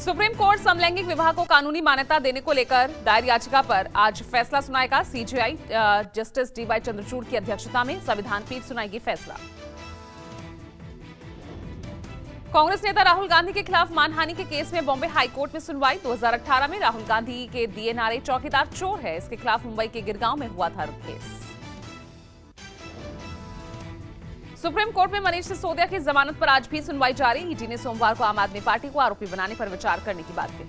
Supreme court समलैंगिक विवाह को कानूनी मान्यता देने को लेकर दायर याचिका पर आज फैसला सुनाएगा। सीजेआई जस्टिस डीवाई चंद्रचूड़ की अध्यक्षता में संविधान पीठ सुनाएगी फैसला। कांग्रेस नेता राहुल गांधी के खिलाफ मानहानि के केस में बॉम्बे हाईकोर्ट में सुनवाई। 2018 में राहुल गांधी के दिए नारे चौकीदार चोर है, इसके खिलाफ मुंबई के गिरगांव में हुआ था केस। सुप्रीम कोर्ट में मनीष सिसोदिया की जमानत पर आज भी सुनवाई जारी। ईडी ने सोमवार को आम आदमी पार्टी को आरोपी बनाने पर विचार करने की बात कही।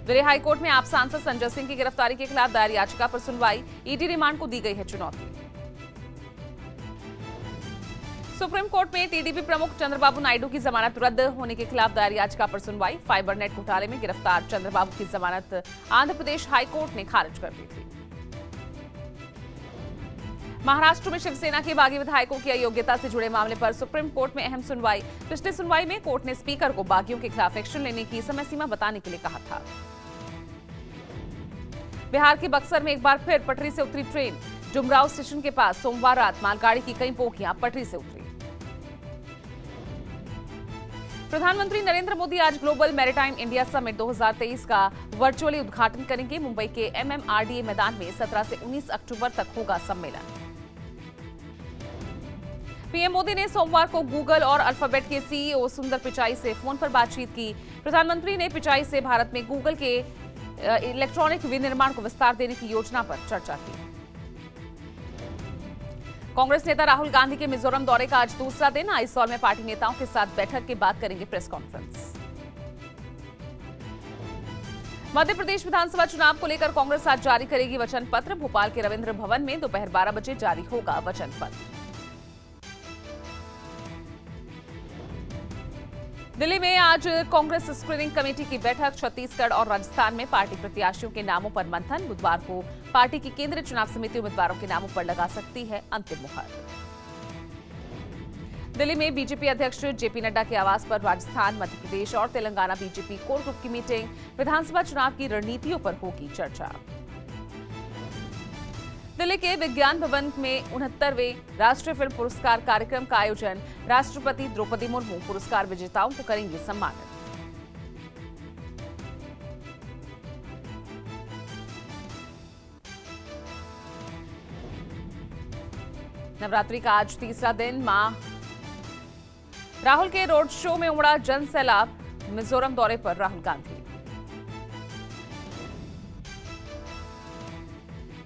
दिल्ली हाईकोर्ट में आप सांसद संजय सिंह की गिरफ्तारी के खिलाफ दायर याचिका पर सुनवाई। ईडी रिमांड को दी गई है चुनौती। सुप्रीम कोर्ट में टीडीपी प्रमुख चंद्रबाबू नायडू की जमानत रद्द होने के खिलाफ दायर याचिका पर सुनवाई। फाइबर नेट घोटाले में गिरफ्तार चंद्रबाबू की जमानत आंध्र प्रदेश हाईकोर्ट ने खारिज कर दी थी। महाराष्ट्र में शिवसेना के बागी विधायकों की अयोग्यता से जुड़े मामले पर सुप्रीम कोर्ट में अहम सुनवाई। पिछली सुनवाई में कोर्ट ने स्पीकर को बागियों के खिलाफ एक्शन लेने की समय सीमा बताने के लिए कहा था। बिहार के बक्सर में एक बार फिर पटरी से उतरी ट्रेन। डुमराव स्टेशन के पास सोमवार रात मालगाड़ी की कई बोगियां पटरी से उतरी। प्रधानमंत्री नरेंद्र मोदी आज ग्लोबल मैरीटाइम इंडिया समिट 2023 का वर्चुअली उद्घाटन करेंगे। मुंबई के MMRDA मैदान में 17 से 19 अक्टूबर तक होगा सम्मेलन। पीएम मोदी ने सोमवार को गूगल और अल्फाबेट के सीईओ सुंदर पिचाई से फोन पर बातचीत की। प्रधानमंत्री ने पिचाई से भारत में गूगल के इलेक्ट्रॉनिक विनिर्माण को विस्तार देने की योजना पर चर्चा की। कांग्रेस नेता राहुल गांधी के मिजोरम दौरे का आज दूसरा दिन। आइसौल में पार्टी नेताओं के साथ बैठक के बाद करेंगे प्रेस कॉन्फ्रेंस। मध्य प्रदेश विधानसभा चुनाव को लेकर कांग्रेस आज जारी करेगी वचन पत्र। भोपाल के रविंद्र भवन में दोपहर 12 बजे जारी होगा वचन पत्र। दिल्ली में आज कांग्रेस स्क्रीनिंग कमेटी की बैठक। छत्तीसगढ़ और राजस्थान में पार्टी प्रत्याशियों के नामों पर मंथन। बुधवार को पार्टी की केंद्रीय चुनाव समिति उम्मीदवारों के नामों पर लगा सकती है अंतिम मुहर। दिल्ली में बीजेपी अध्यक्ष जेपी नड्डा के आवास पर राजस्थान, मध्य प्रदेश और तेलंगाना बीजेपी कोर ग्रुप की मीटिंग। विधानसभा चुनाव की रणनीतियों पर होगी चर्चा। दिल्ली के विज्ञान भवन में 69वें राष्ट्रीय फिल्म पुरस्कार कार्यक्रम का आयोजन। राष्ट्रपति द्रौपदी मुर्मू पुरस्कार विजेताओं को करेंगे सम्मानित। नवरात्रि का आज तीसरा दिन। मां राहुल के रोड शो में उमड़ा जन सैलाब। मिजोरम दौरे पर राहुल गांधी।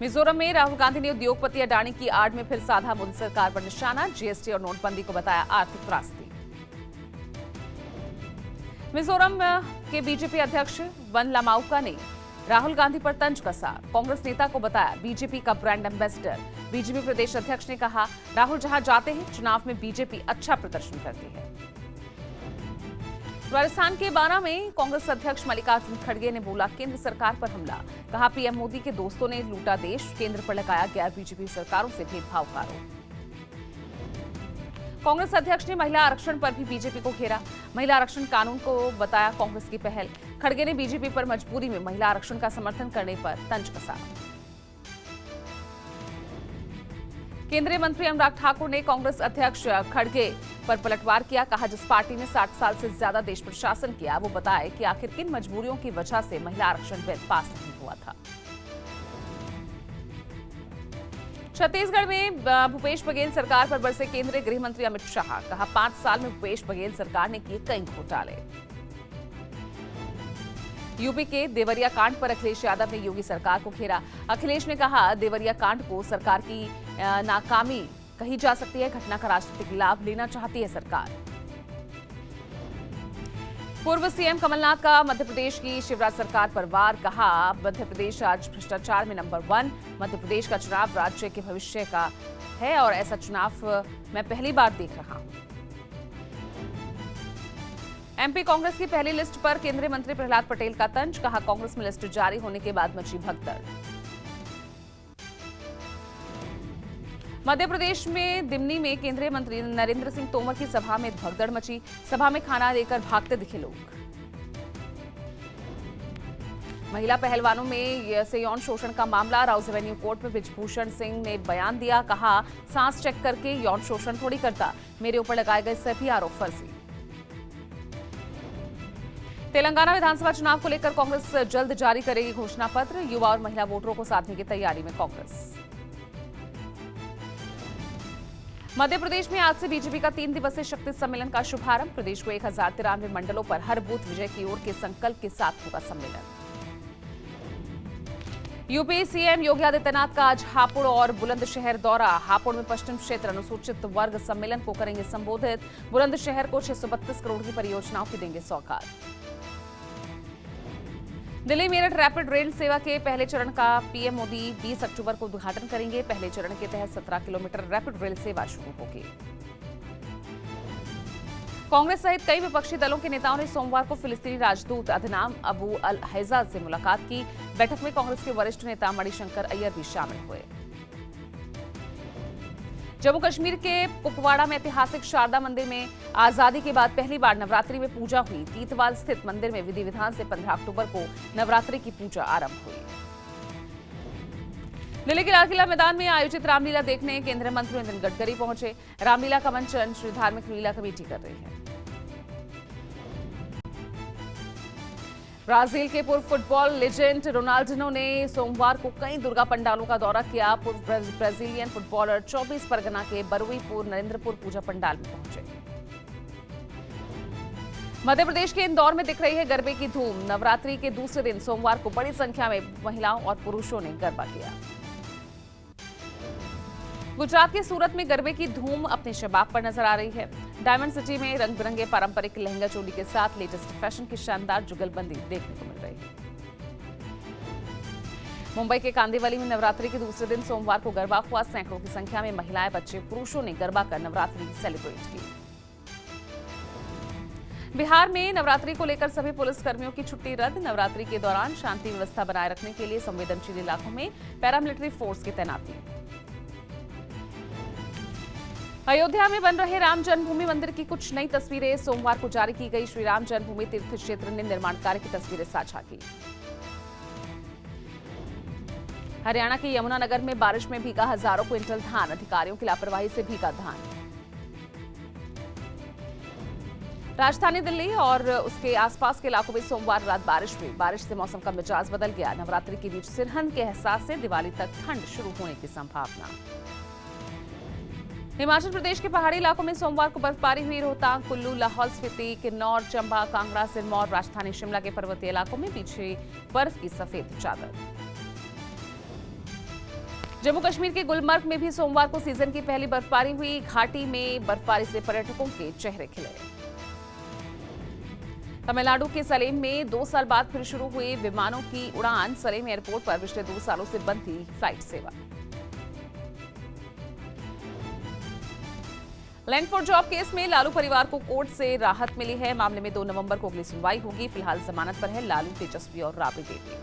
मिजोरम में राहुल गांधी ने उद्योगपति अडानी की आड़ में फिर साधा मोदी सरकार पर निशाना। जीएसटी और नोटबंदी को बताया आर्थिक त्रासदी। मिजोरम के बीजेपी अध्यक्ष वन लामाउका ने राहुल गांधी पर तंज कसा। कांग्रेस नेता को बताया बीजेपी का ब्रांड एम्बेसडर। बीजेपी प्रदेश अध्यक्ष ने कहा राहुल जहां जाते हैं चुनाव में बीजेपी अच्छा प्रदर्शन करती है। राजस्थान के बारा में कांग्रेस अध्यक्ष मल्लिकार्जुन खड़गे ने बोला केंद्र सरकार पर हमला। कहा पीएम मोदी के दोस्तों ने लूटा देश। केंद्र पर लगाया गैर बीजेपी सरकारों से भेदभाव का आरोप। कांग्रेस अध्यक्ष ने महिला आरक्षण पर भी बीजेपी को घेरा। महिला आरक्षण कानून को बताया कांग्रेस की पहल। खड़गे ने बीजेपी पर मजबूरी में महिला आरक्षण का समर्थन करने पर तंज कसा। केंद्रीय मंत्री अनुराग ठाकुर ने कांग्रेस अध्यक्ष खड़गे पर पलटवार किया। कहा जिस पार्टी ने 60 साल से ज्यादा देश प्रशासन किया वो बताए कि आखिर किन मजबूरियों की वजह से महिला आरक्षण बिल पास नहीं हुआ था। छत्तीसगढ़ में भूपेश बघेल सरकार पर बरसे केंद्रीय गृह मंत्री अमित शाह। कहा 5 साल में भूपेश बघेल सरकार ने किए कई घोटाले। यूपी के देवरिया कांड पर अखिलेश यादव ने योगी सरकार को घेरा। अखिलेश ने कहा देवरिया कांड को सरकार की नाकामी कही जा सकती है। घटना का राजनीतिक लाभ लेना चाहती है सरकार। पूर्व सीएम कमलनाथ का मध्य प्रदेश की शिवराज सरकार पर वार। कहा मध्य प्रदेश आज भ्रष्टाचार में नंबर 1। मध्य प्रदेश का चुनाव राज्य के भविष्य का है और ऐसा चुनाव मैं पहली बार देख रहा हूं। एमपी कांग्रेस की पहली लिस्ट पर केंद्रीय मंत्री प्रहलाद पटेल का तंज। कहा कांग्रेस में लिस्ट जारी होने के बाद मची भगदड़। मध्य प्रदेश में दिमनी में केंद्रीय मंत्री नरेंद्र सिंह तोमर की सभा में भगदड़ मची। सभा में खाना लेकर भागते दिखे लोग। महिला पहलवानों में से यौन शोषण का मामला। राउज एवेन्यू कोर्ट में बृजभूषण सिंह ने बयान दिया। कहा सांस चेक करके यौन शोषण थोड़ी करता। मेरे ऊपर लगाए गए सभी आरोप फर्जी। तेलंगाना विधानसभा चुनाव को लेकर कांग्रेस जल्द जारी करेगी घोषणा पत्र। युवा और महिला वोटरों को साधने की तैयारी में कांग्रेस। मध्य प्रदेश में आज से बीजेपी का 3 दिवसीय शक्ति सम्मेलन का शुभारंभ। प्रदेश को 1093 मंडलों पर हर बूथ विजय की ओर के संकल्प के साथ होगा सम्मेलन। यूपी सीएम योगी आदित्यनाथ का आज हापुड़ और बुलंदशहर दौरा। हापुड़ में पश्चिम क्षेत्र अनुसूचित वर्ग सम्मेलन को करेंगे संबोधित। बुलंदशहर को 632 करोड़ की परियोजनाओं की देंगे सौगात। दिल्ली मेरठ रैपिड रेल सेवा के पहले चरण का पीएम मोदी 20 अक्टूबर को उद्घाटन करेंगे। पहले चरण के तहत 17 किलोमीटर रैपिड रेल सेवा शुरू होगी। कांग्रेस सहित कई विपक्षी दलों के नेताओं ने सोमवार को फिलिस्तीनी राजदूत अदनाम अबू अल हैजा से मुलाकात की। बैठक में कांग्रेस के वरिष्ठ नेता मणिशंकर अय्यर भी शामिल हुए। जम्मू कश्मीर के कुपवाड़ा में ऐतिहासिक शारदा मंदिर में आजादी के बाद पहली बार नवरात्रि में पूजा हुई। तीतवाल स्थित मंदिर में विधि विधान से 15 अक्टूबर को नवरात्रि की पूजा आरंभ हुई। दिल्ली के लाल किला मैदान में आयोजित रामलीला देखने केंद्रीय मंत्री नितिन गडकरी पहुंचे। रामलीला का मंचन श्री धार्मिक लीला कमेटी कर रही है। ब्राजील के पूर्व फुटबॉल लेजेंड रोनाल्डिनो ने सोमवार को कई दुर्गा पंडालों का दौरा किया। पूर्व ब्राजीलियन फुटबॉलर 24 परगना के बरुईपुर नरेंद्रपुर पूजा पंडाल में पहुंचे। मध्य प्रदेश के इंदौर में दिख रही है गरबे की धूम। नवरात्रि के दूसरे दिन सोमवार को बड़ी संख्या में महिलाओं और पुरुषों ने गरबा किया। गुजरात के सूरत में गरबे की धूम अपने शबाब पर नजर आ रही है। डायमंड सिटी में रंग बिरंगे पारंपरिक लहंगा चोली के साथ लेटेस्ट फैशन की शानदार जुगलबंदी देखने को मिल रही है। मुंबई के कांदिवली में नवरात्रि के दूसरे दिन सोमवार को गरबा हुआ। सैकड़ों की संख्या में महिलाएं, बच्चे, पुरुषों ने गरबा कर नवरात्रि सेलिब्रेट की। बिहार में नवरात्रि को लेकर सभी पुलिस कर्मियों की छुट्टी रद्द। नवरात्रि के दौरान शांति व्यवस्था बनाए रखने के लिए संवेदनशील इलाकों में पैरामिलिट्री फोर्स की तैनाती। अयोध्या में बन रहे राम जन्मभूमि मंदिर की कुछ नई तस्वीरें सोमवार को जारी की गई। श्री राम जन्मभूमि तीर्थ क्षेत्र ने निर्माण कार्य की तस्वीरें साझा की। हरियाणा के यमुनानगर में बारिश में भीगा हजारों क्विंटल धान। अधिकारियों की लापरवाही से भीगा धान। राजधानी दिल्ली और उसके आसपास के इलाकों में सोमवार रात बारिश हुई। बारिश से मौसम का मिजाज बदल गया। नवरात्रि के बीच सिरहन के एहसास से दिवाली तक ठंड शुरू होने की संभावना। हिमाचल प्रदेश के पहाड़ी इलाकों में सोमवार को बर्फबारी हुई। रोहतांग, कुल्लू, लाहौल स्पीति, किन्नौर, चंबा, कांगड़ा, सिरमौर, राजधानी शिमला के पर्वतीय इलाकों में पीछे बर्फ की सफेद चादर। जम्मू कश्मीर के गुलमर्ग में भी सोमवार को सीजन की पहली बर्फबारी हुई। घाटी में बर्फबारी से पर्यटकों के चेहरे खिले। तमिलनाडु के सलेम में 2 साल बाद फिर शुरू हुई विमानों की उड़ान। सलेम एयरपोर्ट पर पिछले 2 सालों से बंद थी फ्लाइट सेवा। लैंड फॉर जॉब केस में लालू परिवार को कोर्ट से राहत मिली है। मामले में 2 नवंबर को अगली सुनवाई होगी। फिलहाल जमानत पर है लालू, तेजस्वी और Rabri Devi.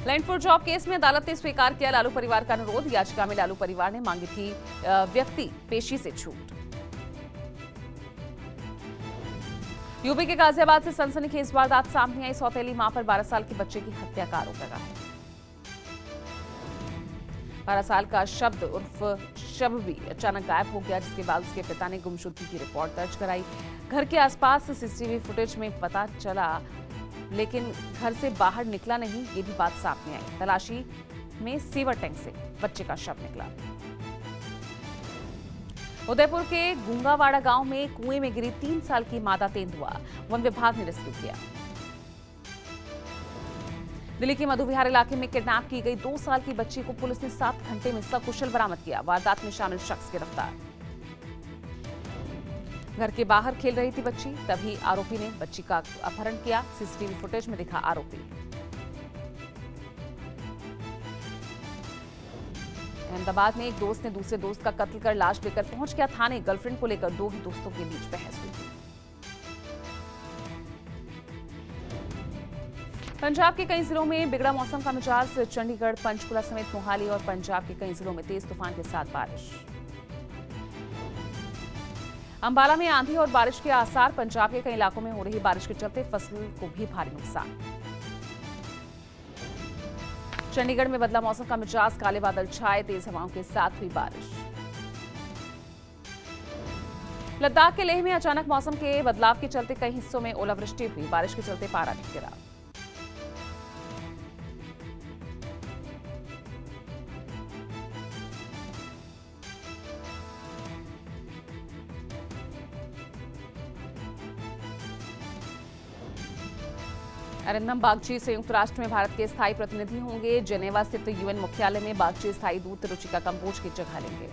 Land for job case में अदालत ने स्वीकार किया लालू परिवार का अनुरोध। याचिका में लालू परिवार ने मांगी थी व्यक्ति पेशी से छूट। यूपी के गाजियाबाद से सनसनीखेज वारदात सामने आई। सौतेली मां पर 12 साल के बच्चे की हत्या का आरोप लगा है। 12 साल का शब्द उर्फ शब भी अचानक गायब हो गया, जिसके बाद उसके पिता ने गुमशुदगी की रिपोर्ट दर्ज कराई। घर के आसपास सीसीटीवी फुटेज में पता चला, लेकिन घर से बाहर निकला नहीं, ये भी बात सामने आई। तलाशी में सीवर टैंक से बच्चे का शव निकला। उदयपुर के गुंगावाड़ा गांव में कुएं में गिरी 3 साल की मादा तेंदुआ। वन विभाग ने रेस्क्यू किया। दिल्ली के मधुविहार इलाके में किडनैप की गई 2 साल की बच्ची को पुलिस ने 7 घंटे में सकुशल बरामद किया। वारदात में शामिल शख्स गिरफ्तार। घर के बाहर खेल रही थी बच्ची, तभी आरोपी ने बच्ची का अपहरण किया। सीसीटीवी फुटेज में दिखा आरोपी। अहमदाबाद में एक दोस्त ने दूसरे दोस्त का कत्ल कर लाश लेकर पहुंच गया थाने। गर्लफ्रेंड को लेकर 2 ही दोस्तों के बीच बहस हुई थी। पंजाब के कई जिलों में बिगड़ा मौसम का मिजाज। चंडीगढ़, पंचकुला समेत मोहाली और पंजाब के कई जिलों में तेज तूफान के साथ बारिश। अंबाला में आंधी और बारिश के आसार। पंजाब के कई इलाकों में हो रही बारिश के चलते फसल को भी भारी नुकसान। चंडीगढ़ में बदला मौसम का मिजाज। काले बादल छाए, तेज हवाओं के साथ हुई बारिश। लद्दाख के लेह में अचानक मौसम के बदलाव के चलते कई हिस्सों में ओलावृष्टि हुई। बारिश के चलते पारा भी गिरा। अरिंदम बागची संयुक्त राष्ट्र में भारत के स्थायी प्रतिनिधि होंगे। जेनेवा स्थित यूएन मुख्यालय में बागची स्थायी दूत रुचिका कंबोज की जगह लेंगे।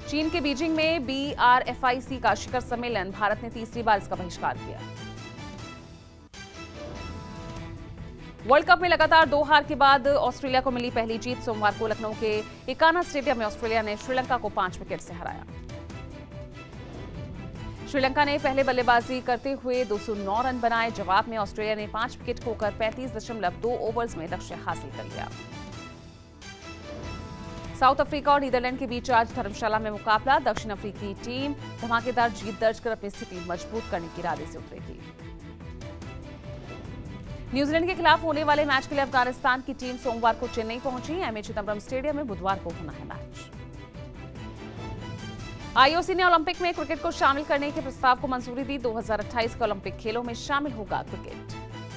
चीन के बीजिंग में BRFIC का शिखर सम्मेलन, भारत ने तीसरी बार इसका बहिष्कार किया। वर्ल्ड कप में लगातार 2 हार के बाद ऑस्ट्रेलिया को मिली पहली जीत। सोमवार को लखनऊ के इकाना स्टेडियम में ऑस्ट्रेलिया ने श्रीलंका को 5 विकेट से हराया। श्रीलंका ने पहले बल्लेबाजी करते हुए 209 रन बनाए। जवाब में ऑस्ट्रेलिया ने 5 विकेट खोकर 35.2 ओवर्स में लक्ष्य हासिल कर लिया। साउथ अफ्रीका और नीदरलैंड के बीच आज धर्मशाला में मुकाबला। दक्षिण अफ्रीकी टीम धमाकेदार जीत दर्ज कर अपनी स्थिति मजबूत करने के इरादे से उतरेगी। न्यूजीलैंड के खिलाफ होने वाले मैच के लिए अफगानिस्तान की टीम सोमवार को चेन्नई पहुंची। एमए चिदम्बरम स्टेडियम में बुधवार को होना है मैच। आईओसी ने ओलंपिक में क्रिकेट को शामिल करने के प्रस्ताव को मंजूरी दी। 2028 के ओलंपिक खेलों में शामिल होगा क्रिकेट।